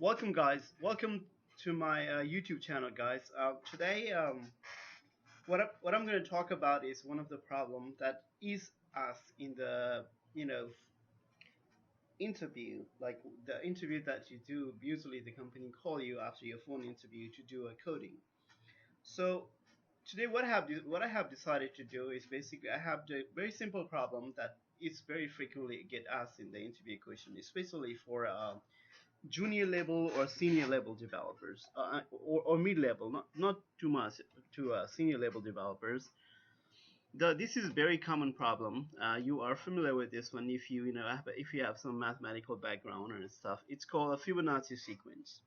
Welcome, guys. Welcome to my YouTube channel, guys. Today, what I'm going to talk about is one of the problem that is asked in the interview, like the interview that you do. Usually, the company call you after your phone interview to do a coding. So today, what I have decided to do is basically I have the very simple problem that is very frequently get asked in the interview question, especially for junior level or senior level developers, or mid level, not too much to senior level developers. This is a very common problem. You are familiar with this one if if you have some mathematical background and stuff. It's called a Fibonacci sequence.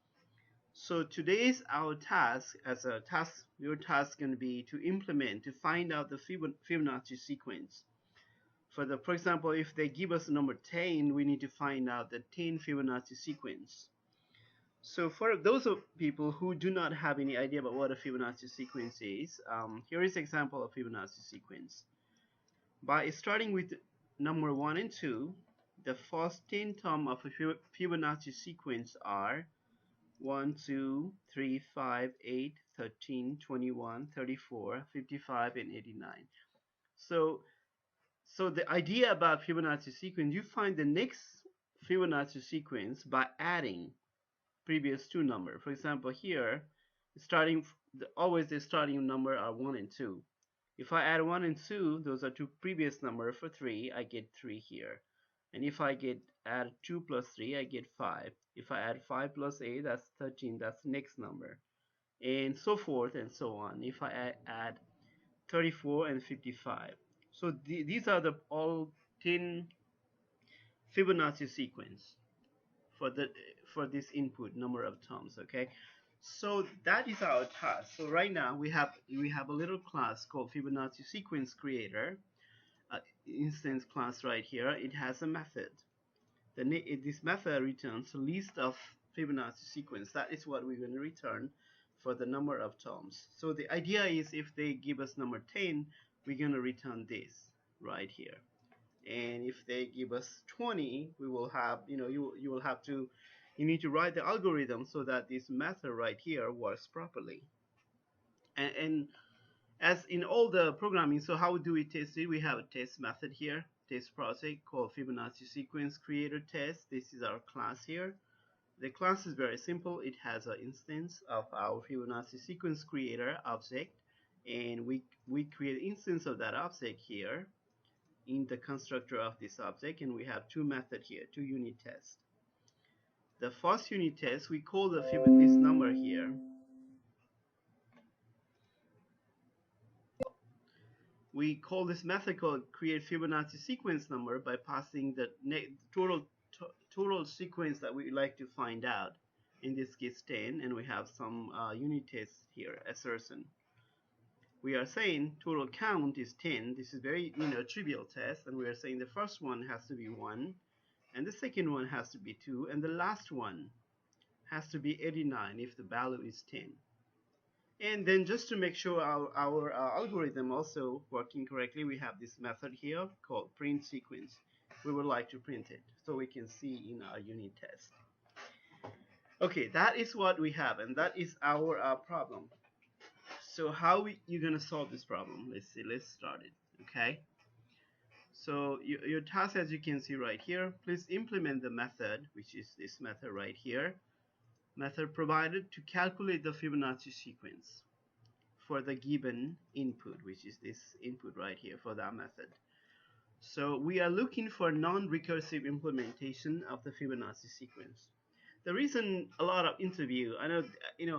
So today's our task as a task, your task going to be to implement to find out the Fibonacci sequence. For example, if they give us the number 10, we need to find out the 10 Fibonacci sequence. So for those of people who do not have any idea about what a Fibonacci sequence is, here is an example of Fibonacci sequence. By starting with number 1 and 2, the first 10 terms of a Fibonacci sequence are 1, 2, 3, 5, 8, 13, 21, 34, 55, and 89. So, so the idea about Fibonacci sequence, you find the next Fibonacci sequence by adding previous two number. For example, here, always the starting number are 1 and 2. If I add 1 and 2, those are two previous number. For 3, I get 3 here. And if I add 2 plus 3, I get 5. If I add 5 plus 8, that's 13. That's the next number. And so forth and so on. If I add 34 and 55. So these are the all 10 Fibonacci sequence for this input number of terms. Okay, so that is our task. So right now we have a little class called Fibonacci Sequence Creator, instance class right here. It has a method. This method returns a list of Fibonacci sequence. That is what we're going to return for the number of terms. So the idea is if they give us number 10, we're going to return this right here. And if they give us 20, we will have, you will have to, you need to write the algorithm so that this method right here works properly. And as in all the programming, so how do we test it? We have a test method here, test project called Fibonacci Sequence Creator Test. This is our class here. The class is very simple. It has an instance of our Fibonacci Sequence Creator object, and we create instance of that object here in the constructor of this object, and we have two methods here, two unit tests. The first unit test, we call this number here. We call this method called create Fibonacci sequence number by passing the total sequence that we like to find out. In this case 10, and we have some unit tests here, assertion. We are saying total count is 10. This is very trivial test, and we are saying the first one has to be 1, and the second one has to be 2, and the last one has to be 89 if the value is 10. And then just to make sure our algorithm also working correctly, we have this method here called print sequence. We would like to print it so we can see in our unit test. Okay, that is what we have, and that is our problem. So how you're gonna solve this problem? Let's see. Let's start it. Okay. So your task, as you can see right here, please implement the method, which is this method right here. Method provided to calculate the Fibonacci sequence for the given input, which is this input right here for that method. So we are looking for non-recursive implementation of the Fibonacci sequence. The reason a lot of interview, I know,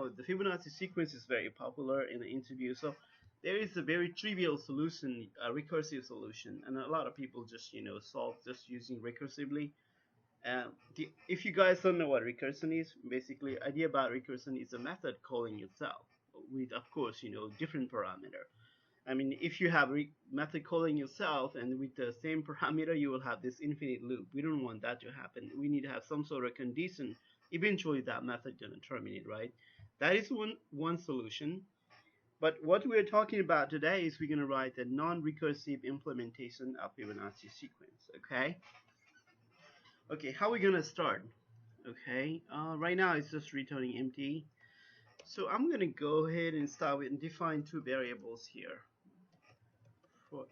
the Fibonacci sequence is very popular in the interview, so there is a very trivial solution, a recursive solution, and a lot of people just solve just using recursively. If you guys don't know what recursion is, basically idea about recursion is a method calling itself with, of course, different parameter. I mean, if you have method calling yourself and with the same parameter, you will have this infinite loop. We don't want that to happen. We need to have some sort of condition. Eventually, that method gonna terminate, right? That is one solution. But what we're talking about today is we're gonna write a non-recursive implementation of Fibonacci sequence. Okay. Okay. How are we gonna start? Okay, right now it's just returning empty. So I'm gonna go ahead and start with and define two variables here. For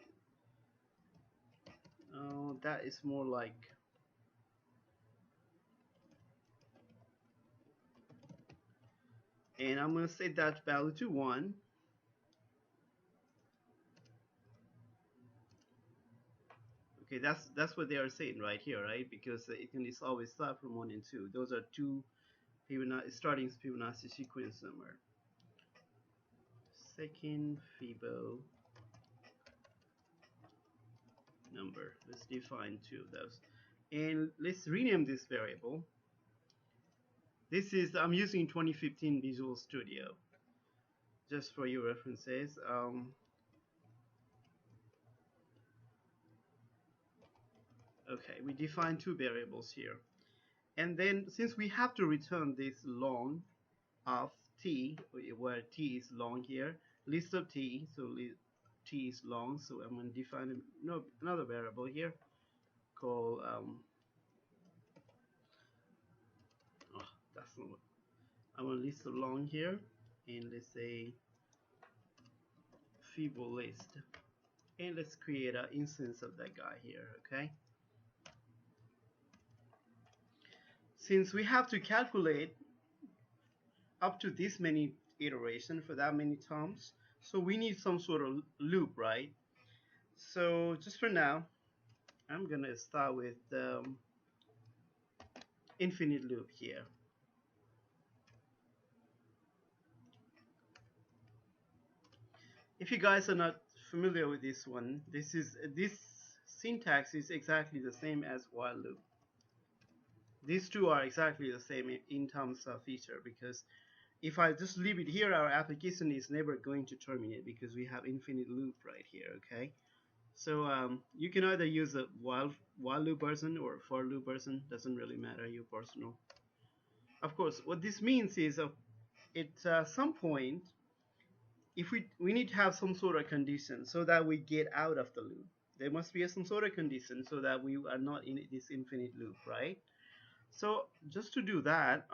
that is more like, and I'm gonna set that value to 1. Okay, that's what they are saying right here, right? Because it can just always start from 1 and 2. Those are two Fibonacci starting Fibonacci sequence number. Second Fibo number. Let's define two of those, and let's rename this variable. This is, I'm using 2015 Visual Studio just for your references. Okay, we define two variables here, and then since we have to return this long of t, where t is long here, list of t, so t is long, so I'm going to define another variable here called oh, that's not what I'm going to list of long here, and let's say Fibo list, and let's create an instance of that guy here. Okay, since we have to calculate up to this many iteration for that many terms, so we need some sort of loop, right? So just for now, I'm gonna start with infinite loop here. If you guys are not familiar with this one, this syntax is exactly the same as while loop. These two are exactly the same in terms of feature, because if I just leave it here, our application is never going to terminate because we have infinite loop right here. Okay, so you can either use a while loop version or for loop version, doesn't really matter, your personal. Of course, what this means is at some point, if we need to have some sort of condition so that we get out of the loop. There must be some sort of condition so that we are not in this infinite loop, right? So just to do that,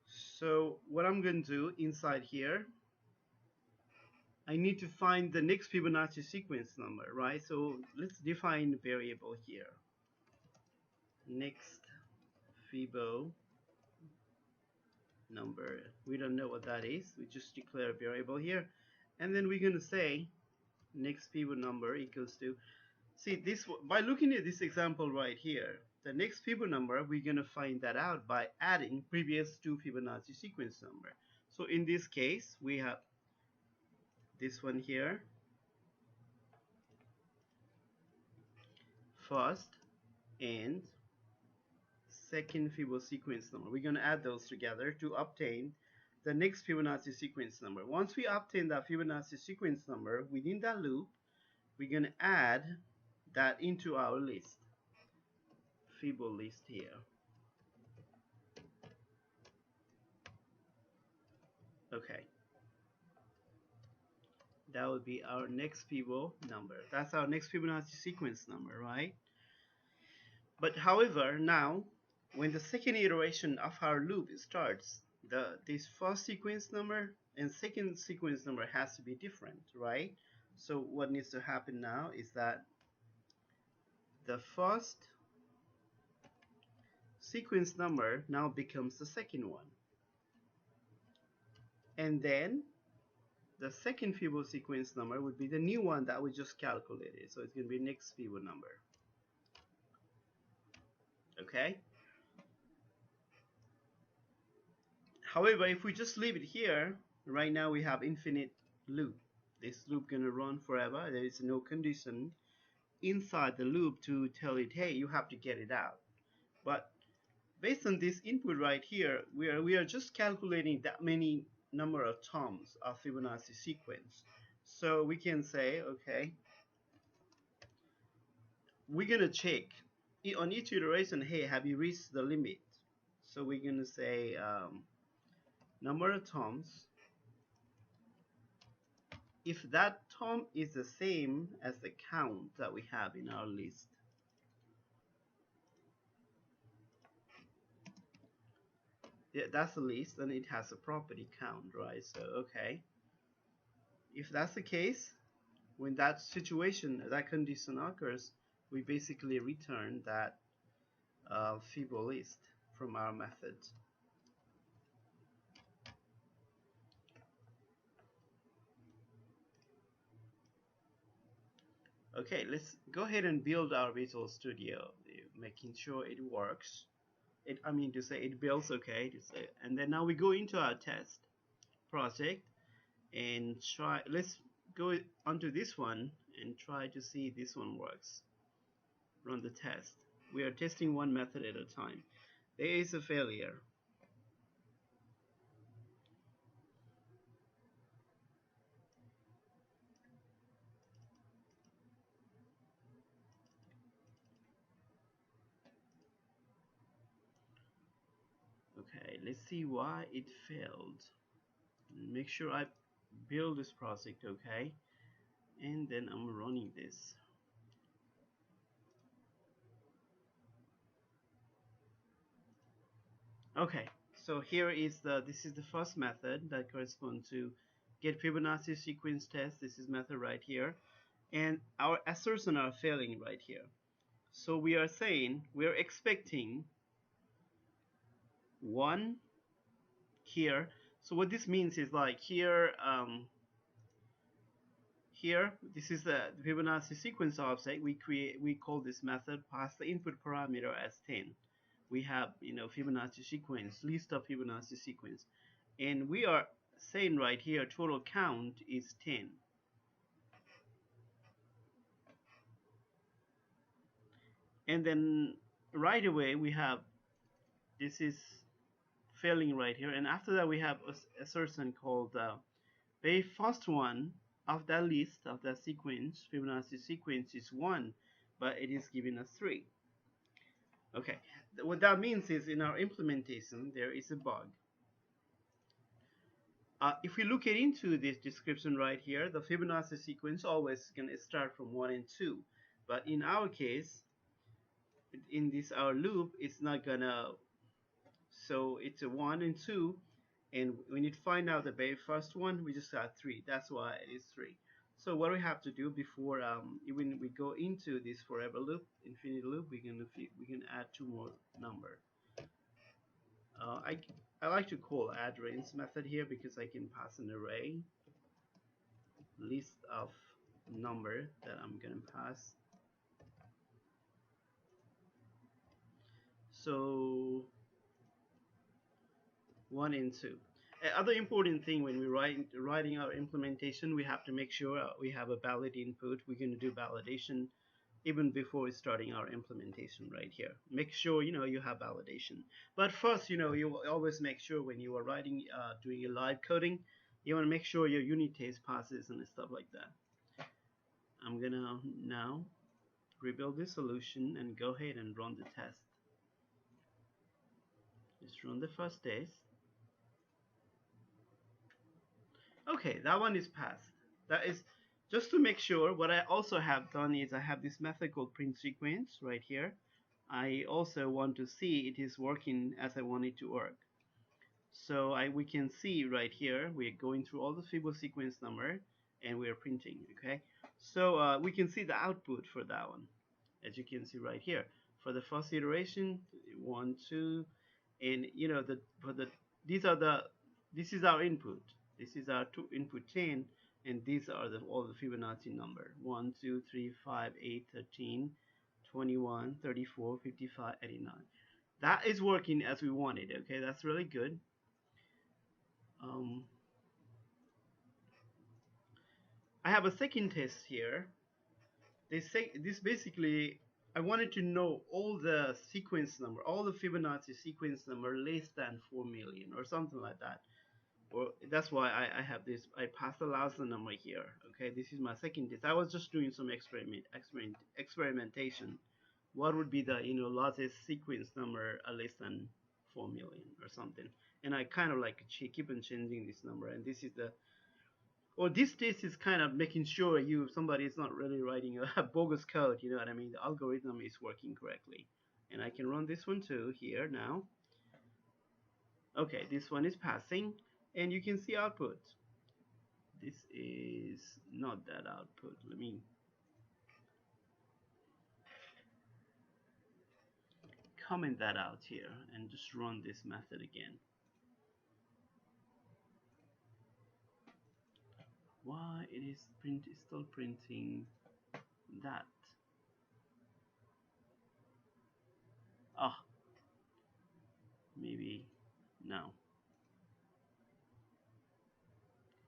so what I'm going to do inside here, I need to find the next Fibonacci sequence number, right? So let's define a variable here. Next Fibo number. We don't know what that is. We just declare a variable here. And then we're going to say next Fibo number equals to, see this, by looking at this example right here, the next Fibo number, we're going to find that out by adding previous two Fibonacci sequence number. So in this case, we have this one here, first and second Fibonacci sequence number. We're going to add those together to obtain the next Fibonacci sequence number. Once we obtain that Fibonacci sequence number within that loop, we're going to add that into our list, Fibo list here. Okay, that would be our next Fibo number. That's our next Fibonacci sequence number, right? But however, now when the second iteration of our loop starts, this first sequence number and second sequence number has to be different, right? So what needs to happen now is that the first sequence number now becomes the second one, and then the second Fibo sequence number would be the new one that we just calculated. So it's going to be next Fibo number. Okay. However, if we just leave it here, right now we have infinite loop. This loop gonna run forever. There is no condition inside the loop to tell it, hey, you have to get it out. But based on this input right here, we are just calculating that many number of terms of Fibonacci sequence. So we can say, okay, we're gonna check on each iteration, hey, have you reached the limit? So we're gonna say number of terms. If that term is the same as the count that we have in our list, Yeah, that's the list, and it has a property count, right? So okay, if that's the case, when that situation, that condition occurs, we basically return that Fibo list from our method. Okay, let's go ahead and build our Visual Studio, making sure it works. I mean to say it builds okay, and then now we go into our test project and try. Let's go onto this one and try to see this one works. Run the test. We are testing one method at a time. There is a failure. Okay, let's see why it failed. Make sure I build this project, okay, and then I'm running this. Okay, so here is this is the first method that corresponds to get Fibonacci sequence test. This is method right here, and our assertions are failing right here. So we are saying we're expecting one here. So what this means is like here, here this is the Fibonacci sequence offset. We call this method pass the input parameter as 10. We have Fibonacci sequence, list of Fibonacci sequence, and we are saying right here total count is 10. And then right away we have this is failing right here, and after that we have assertion called the first one of that list of that sequence, Fibonacci sequence, is 1, but it is giving us 3. Okay, what that means is in our implementation there is a bug. If we look into this description right here, the Fibonacci sequence always can start from 1 and 2, but in our case, in this our loop, it's not gonna. So it's a 1 and 2, and we need to find out the very first one. We just got 3. That's why it is 3. So what we have to do before when we go into this forever loop, infinite loop, we can add 2 more number. Uh, I I like to call add range method here because I can pass an array list of number that I'm gonna pass. So 1 and 2. Other important thing when we're writing our implementation, we have to make sure we have a valid input. We're going to do validation even before starting our implementation right here. Make sure you have validation. But first, you always make sure when you are writing, doing a live coding, you want to make sure your unit test passes and stuff like that. I'm gonna now rebuild this solution and go ahead and run the test. Just run the first test. Okay, that one is passed. That is just to make sure. What I also have done is I have this method called print sequence right here. I also want to see it is working as I want it to work. So we can see right here we're going through all the Fibonacci sequence number and we're printing. Okay, so we can see the output for that one, as you can see right here. For the first iteration, 1, 2, and for the these are the this is our input. This is our input 10, and these are all the Fibonacci number: 1, 2, 3, 5, 8, 13, 21, 34, 55, 89. That is working as we wanted. Okay, that's really good. Um, I have a second test here. They say this basically. I wanted to know all the sequence number, all the Fibonacci sequence number less than 4 million or something like that. Well, that's why I have this. I pass the last number here. Okay, this is my second test. I was just doing some experimentation. What would be the largest sequence number less than 4 million or something? And I kind of like keep on changing this number. And this is the this test is kind of making sure somebody is not really writing a bogus code. You know what I mean? The algorithm is working correctly. And I can run this one too here now. Okay, this one is passing, and you can see output. This is not that output. Let me comment that out here and just run this method again. Why it is still printing that? Ah, maybe no.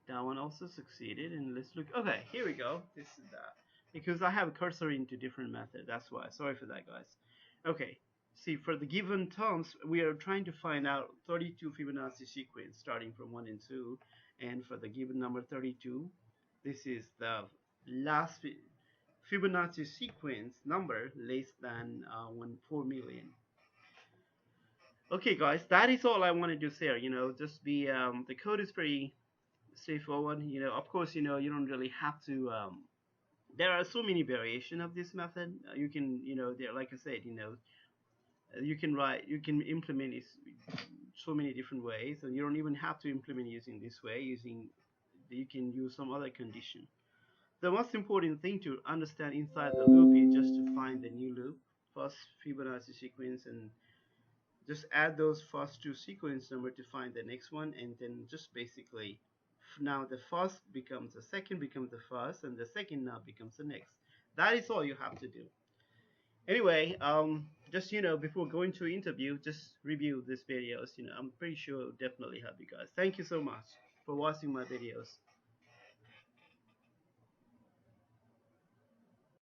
That one also succeeded, and let's look. Okay, here we go. This is that because I have a cursor into different method. That's why. Sorry for that, guys. Okay. See, for the given terms, we are trying to find out 32 Fibonacci sequence starting from 1 and 2, and for the given number 32, this is the last Fibonacci sequence number less than 4 million. Okay, guys, that is all I wanted to say. Just be the code is pretty straightforward. Of course, you don't really have to. There are so many variation of this method. You can, there, like I said, you can implement it so many different ways, and you don't even have to implement using this way. You can use some other condition. The most important thing to understand inside the loop is just to find the new loop, first Fibonacci sequence, and just add those first two sequence number to find the next one, and then just basically now the first becomes the second, becomes the first, and the second now becomes the next. That is all you have to do. Anyway, just before going to interview, just review these videos. I'm pretty sure it'll definitely help you guys. Thank you so much for watching my videos.